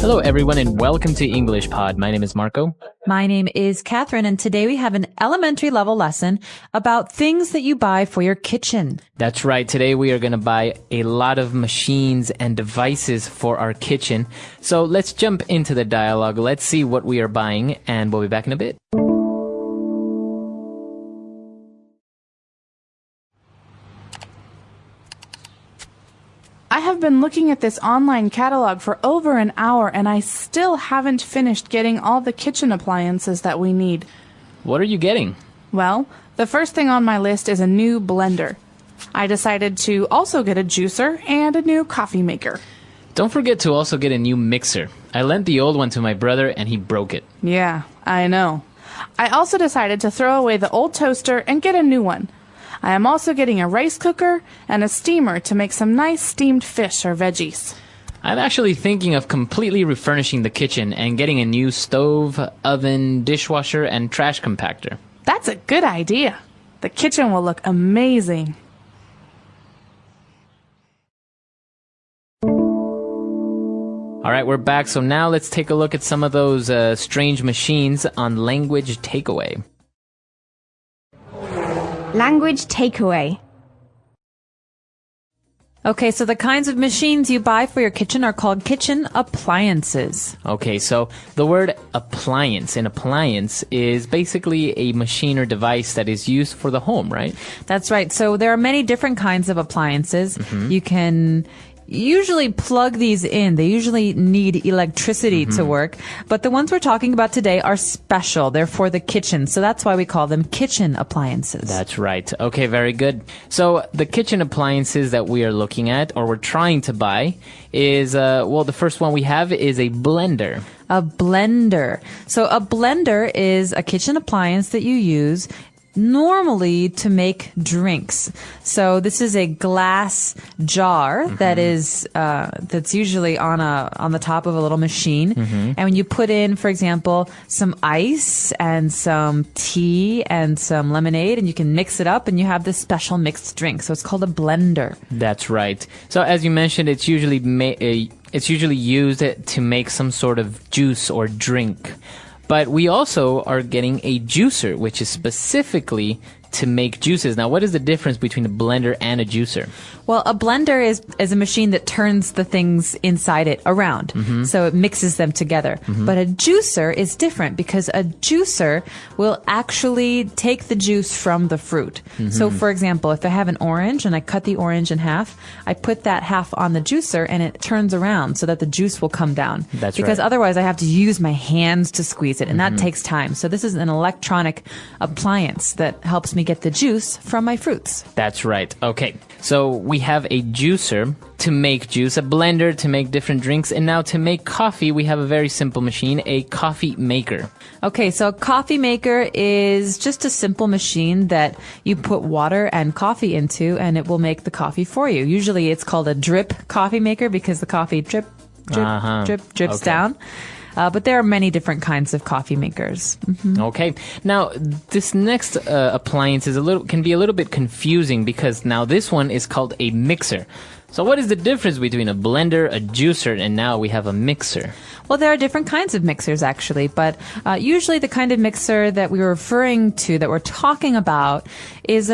Hello, everyone, and welcome to English Pod. My name is Marco. My name is Catherine, and today we have an elementary level lesson about things that you buy for your kitchen. That's right. Today we are going to buy a lot of machines and devices for our kitchen. So let's jump into the dialogue. Let's see what we are buying, and we'll be back in a bit. I have been looking at this online catalog for over an hour and I still haven't finished getting all the kitchen appliances that we need. What are you getting? Well, the first thing on my list is a new blender. I decided to also get a juicer and a new coffee maker. Don't forget to also get a new mixer. I lent the old one to my brother and he broke it. Yeah, I know. I also decided to throw away the old toaster and get a new one. I am also getting a rice cooker and a steamer to make some nice steamed fish or veggies. I'm actually thinking of completely refurnishing the kitchen and getting a new stove, oven, dishwasher, and trash compactor. That's a good idea. The kitchen will look amazing. All right, we're back. So now let's take a look at some of those strange machines on language takeaway. Language takeaway. Okay, so the kinds of machines you buy for your kitchen are called kitchen appliances. Okay, so the word appliance, an appliance is basically a machine or device that is used for the home, right? That's right. So there are many different kinds of appliances. You can usually plug these in. They usually need electricity to work. But the ones we're talking about today are special. They're for the kitchen. So that's why we call them kitchen appliances. That's right. Okay, very good. So the kitchen appliances that we are looking at, or we're trying to buy, is, the first one we have is a blender. A blender. So a blender is a kitchen appliance that you use normally to make drinks. So this is a glass jar that is that's usually on the top of a little machine. And when you put in, for example, some ice and some tea and some lemonade, and you can mix it up and you have this special mixed drink. So it's called a blender. That's right. So as you mentioned, it's usually used to make some sort of juice or drink. But we also are getting a juicer, which is specifically to make juices. Now, what is the difference between a blender and a juicer? Well, a blender is a machine that turns the things inside it around. So it mixes them together. But a juicer is different because a juicer will actually take the juice from the fruit. So, for example, if I have an orange and I cut the orange in half, I put that half on the juicer and it turns around so that the juice will come down. That's because right. Otherwise I have to use my hands to squeeze it, and that takes time. So this is an electronic appliance that helps me get the juice from my fruits. That's right. Okay. So we have a juicer to make juice, a blender to make different drinks, and now to make coffee, we have a very simple machine, a coffee maker. Okay, so a coffee maker is just a simple machine that you put water and coffee into, and it will make the coffee for you. Usually it's called a drip coffee maker because the coffee drips Okay. down. But there are many different kinds of coffee makers. Okay. Now, this next appliance can be a little bit confusing because now this one is called a mixer. So what is the difference between a blender, a juicer, and now we have a mixer? Well, there are different kinds of mixers, actually, but usually the kind of mixer that we were referring to, that we're talking about, is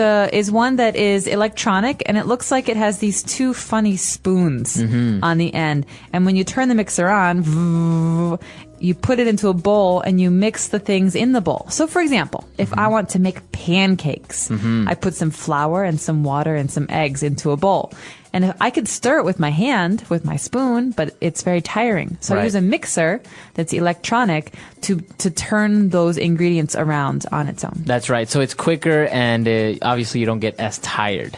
one that is electronic, and it looks like it has these two funny spoons on the end. And when you turn the mixer on, you put it into a bowl and you mix the things in the bowl. So, for example, if I want to make pancakes, I put some flour and some water and some eggs into a bowl. And if I could stir it with my hand, with my spoon, but it's very tiring. So I use a mixer that's electronic to turn those ingredients around on its own. That's right. So it's quicker and obviously you don't get as tired.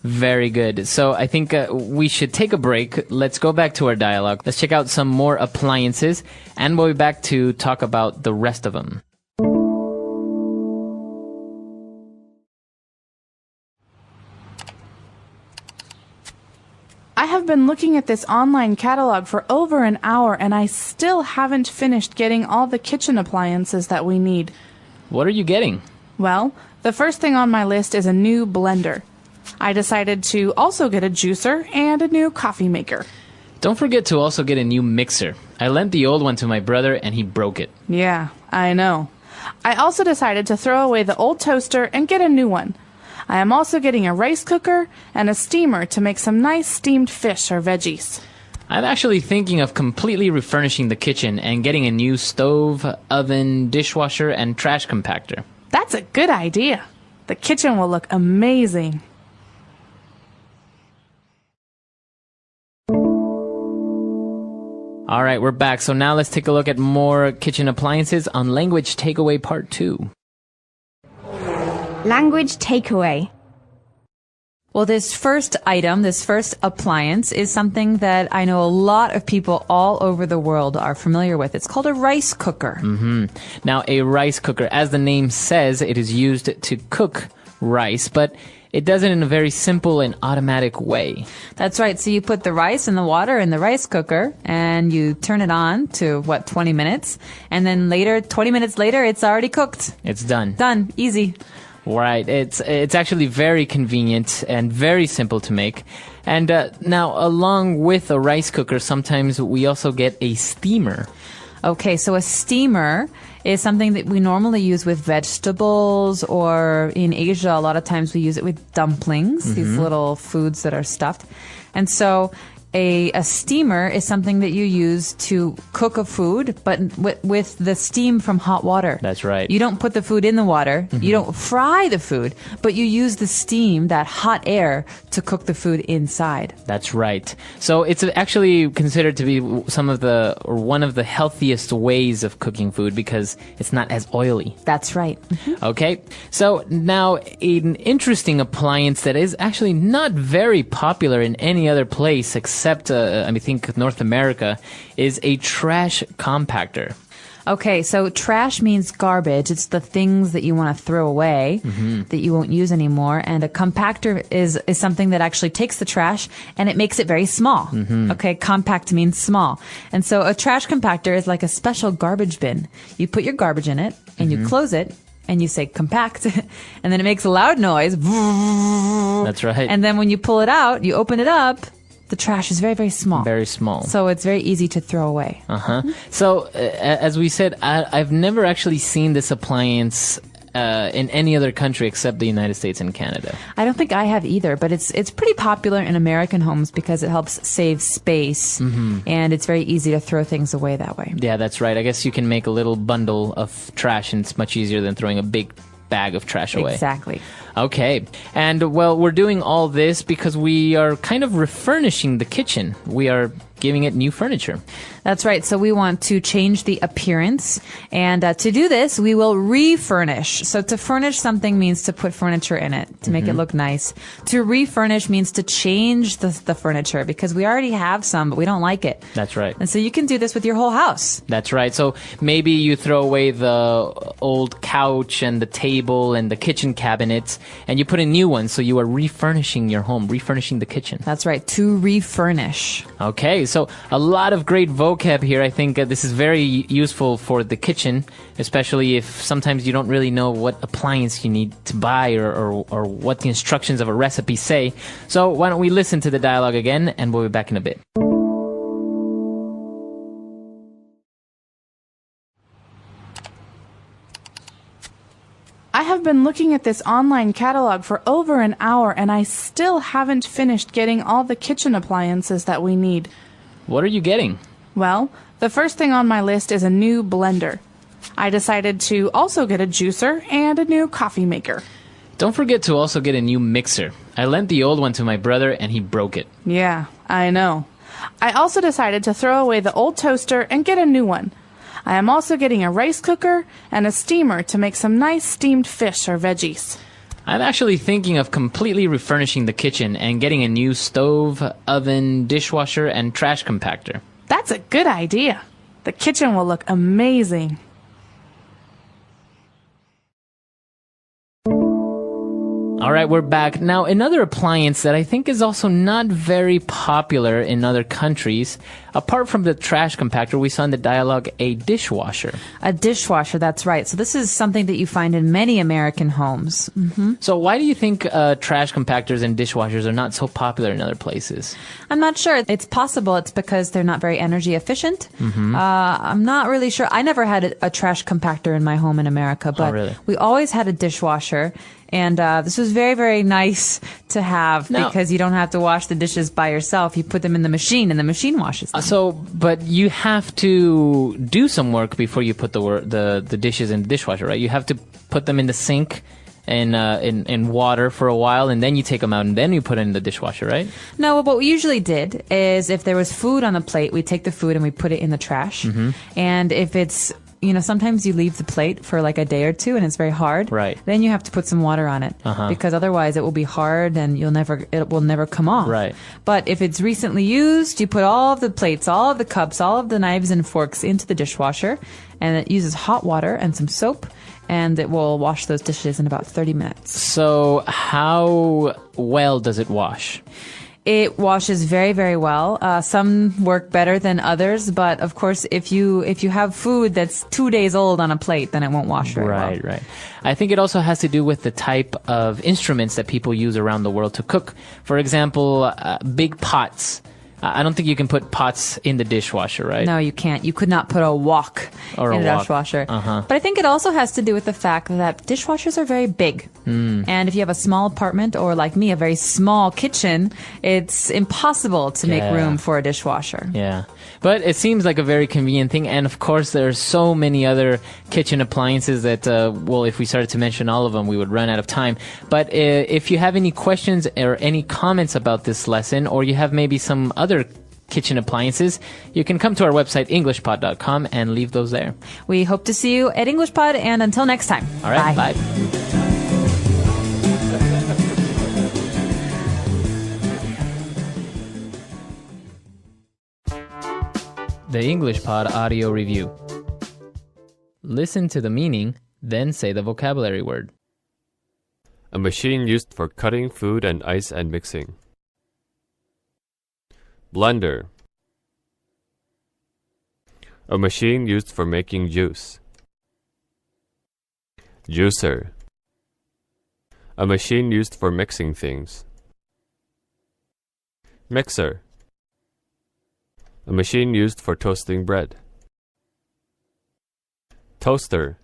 Very good. So I think we should take a break. Let's go back to our dialogue. Let's check out some more appliances and we'll be back to talk about the rest of them. I have been looking at this online catalog for over an hour and I still haven't finished getting all the kitchen appliances that we need. What are you getting? Well, the first thing on my list is a new blender. I decided to also get a juicer and a new coffee maker. Don't forget to also get a new mixer. I lent the old one to my brother and he broke it. Yeah, I know. I also decided to throw away the old toaster and get a new one. I am also getting a rice cooker and a steamer to make some nice steamed fish or veggies. I'm actually thinking of completely refurnishing the kitchen and getting a new stove, oven, dishwasher, and trash compactor. That's a good idea. The kitchen will look amazing. All right, we're back. So now let's take a look at more kitchen appliances on Language Takeaway Part 2. Language takeaway. Well, this first item, this first appliance, is something that I know a lot of people all over the world are familiar with. It's called a rice cooker. Now, a rice cooker, as the name says, it is used to cook rice, but it does it in a very simple and automatic way. That's right. So you put the rice and the water in the rice cooker and you turn it on to, 20 minutes? And then later, 20 minutes later, it's already cooked. It's done. Done. Easy. Right. It's actually very convenient and very simple to make. And now, along with a rice cooker, sometimes we also get a steamer. Okay, so a steamer is something that we normally use with vegetables, or in Asia, a lot of times we use it with dumplings, these little foods that are stuffed. And so a steamer is something that you use to cook a food, but with the steam from hot water. That's right. You don't put the food in the water. You don't fry the food, but you use the steam, that hot air, to cook the food inside. That's right. So it's actually considered to be one of the healthiest ways of cooking food because it's not as oily. That's right. Okay. So now an interesting appliance that is actually not very popular in any other place except I think North America is a trash compactor. Okay, so trash means garbage. It's the things that you want to throw away, that you won't use anymore. And a compactor is something that actually takes the trash and it makes it very small. Okay, compact means small. And so a trash compactor is like a special garbage bin. You put your garbage in it and you close it and you say compact, and then it makes a loud noise. That's right. And then when you pull it out, you open it up, the trash is very, very small. Very small. So it's very easy to throw away. So, as we said, I've never actually seen this appliance in any other country except the United States and Canada. I don't think I have either, but it's pretty popular in American homes because it helps save space, and it's very easy to throw things away that way. Yeah, that's right. I guess you can make a little bundle of trash, and it's much easier than throwing a big bag of trash away. Exactly. Okay. And, well, we're doing all this because we are kind of refurnishing the kitchen. We are giving it new furniture. That's right. So we want to change the appearance. And to do this, we will refurnish. So to furnish something means to put furniture in it, to make it look nice. To refurnish means to change the furniture because we already have some, but we don't like it. That's right. And so you can do this with your whole house. That's right. So maybe you throw away the old couch and the table and the kitchen cabinets and you put in new ones. So you are refurnishing your home, refurnishing the kitchen. That's right. To refurnish. Okay. So a lot of great vocab here. I think this is very useful for the kitchen, especially if sometimes you don't really know what appliance you need to buy or what the instructions of a recipe say. So why don't we listen to the dialogue again, and we'll be back in a bit. I have been looking at this online catalog for over an hour and I still haven't finished getting all the kitchen appliances that we need. What are you getting? Well, the first thing on my list is a new blender. I decided to also get a juicer and a new coffee maker. Don't forget to also get a new mixer. I lent the old one to my brother and he broke it. Yeah, I know. I also decided to throw away the old toaster and get a new one. I am also getting a rice cooker and a steamer to make some nice steamed fish or veggies. I'm actually thinking of completely refurnishing the kitchen and getting a new stove, oven, dishwasher, and trash compactor. That's a good idea. The kitchen will look amazing. All All right, we're back. Now, another appliance that I think is also not very popular in other countries, apart from the trash compactor, we saw in the dialogue a dishwasher. A dishwasher, that's right. So this is something that you find in many American homes. So why do you think trash compactors and dishwashers are not so popular in other places? I'm not sure. It's possible it's because they're not very energy efficient. I'm not really sure. I never had a trash compactor in my home in America, but really? we always had a dishwasher. And this was very, very nice to have because you don't have to wash the dishes by yourself. You put them in the machine, and the machine washes them. But you have to do some work before you put the dishes in the dishwasher, right? You have to put them in the sink and in water for a while, and then you take them out, and then you put it in the dishwasher, right? No, what we usually did is if there was food on the plate, we take the food and we put it in the trash. And if it's sometimes you leave the plate for like a day or two and it's very hard. Right. Then you have to put some water on it because otherwise it will be hard and it will never come off. Right. But if it's recently used, you put all of the plates, all of the cups, all of the knives and forks into the dishwasher, and it uses hot water and some soap, and it will wash those dishes in about 30 minutes. So how well does it wash? It washes very, very well. Some work better than others, but of course, if you have food that's 2 days old on a plate, then it won't wash very well. Right. I think it also has to do with the type of instruments that people use around the world to cook. For example, big pots. I don't think you can put pots in the dishwasher, right? No, you can't. You could not put a wok in a dishwasher. But I think it also has to do with the fact that dishwashers are very big. And if you have a small apartment or, like me, a very small kitchen, it's impossible to make room for a dishwasher. Yeah. But it seems like a very convenient thing. And, of course, there are so many other kitchen appliances that, if we started to mention all of them, we would run out of time. But if you have any questions or any comments about this lesson, or you have maybe some other kitchen appliances, you can come to our website, EnglishPod.com, and leave those there. We hope to see you at EnglishPod, and until next time. All right, bye. The English Pod Audio Review. Listen to the meaning, then say the vocabulary word. A machine used for cutting food and ice and mixing. Blender. A machine used for making juice. Juicer. A machine used for mixing things. Mixer. A machine used for toasting bread. Toaster.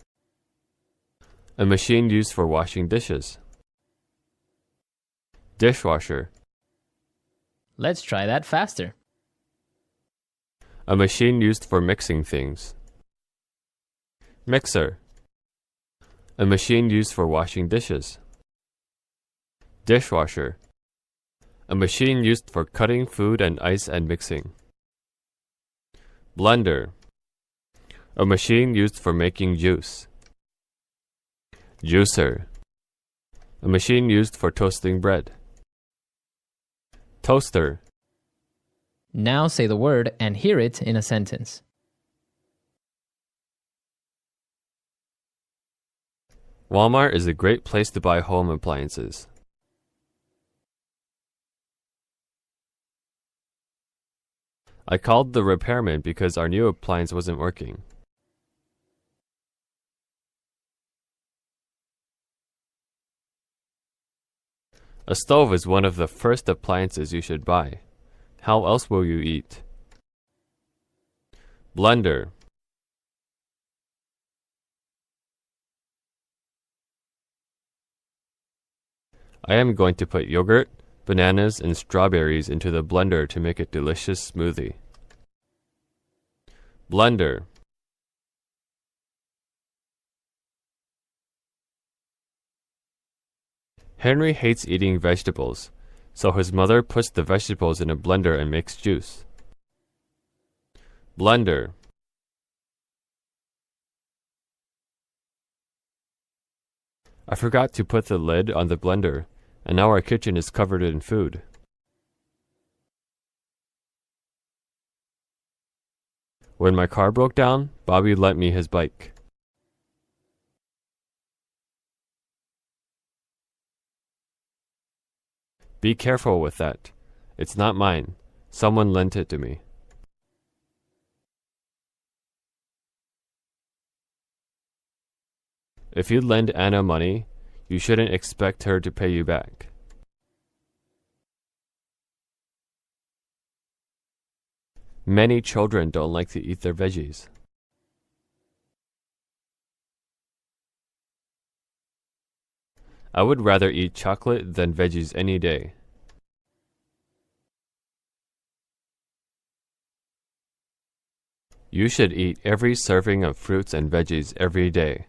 A machine used for washing dishes. Dishwasher. Let's try that faster. A machine used for mixing things. Mixer. A machine used for washing dishes. Dishwasher. A machine used for cutting food and ice and mixing. Blender. A machine used for making juice. Juicer. A machine used for toasting bread. Toaster. Now say the word and hear it in a sentence. Walmart is a great place to buy home appliances. I called the repairman because our new appliance wasn't working. A stove is one of the first appliances you should buy. How else will you eat? Blender. I am going to put yogurt, bananas, and strawberries into the blender to make a delicious smoothie. Blender. Henry hates eating vegetables, so his mother puts the vegetables in a blender and makes juice. Blender. I forgot to put the lid on the blender, and now our kitchen is covered in food. When my car broke down, Bobby lent me his bike. Be careful with that. It's not mine. Someone lent it to me. If you lend Anna money, you shouldn't expect her to pay you back. Many children don't like to eat their veggies. I would rather eat chocolate than veggies any day. You should eat every serving of fruits and veggies every day.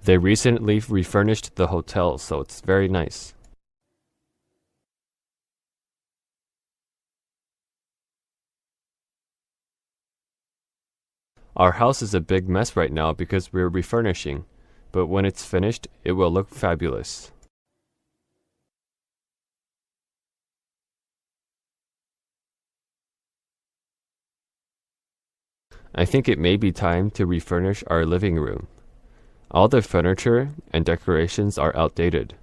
They recently refurnished the hotel, so it's very nice. Our house is a big mess right now because we're refurnishing, but when it's finished, it will look fabulous. I think it may be time to refurnish our living room. All the furniture and decorations are outdated.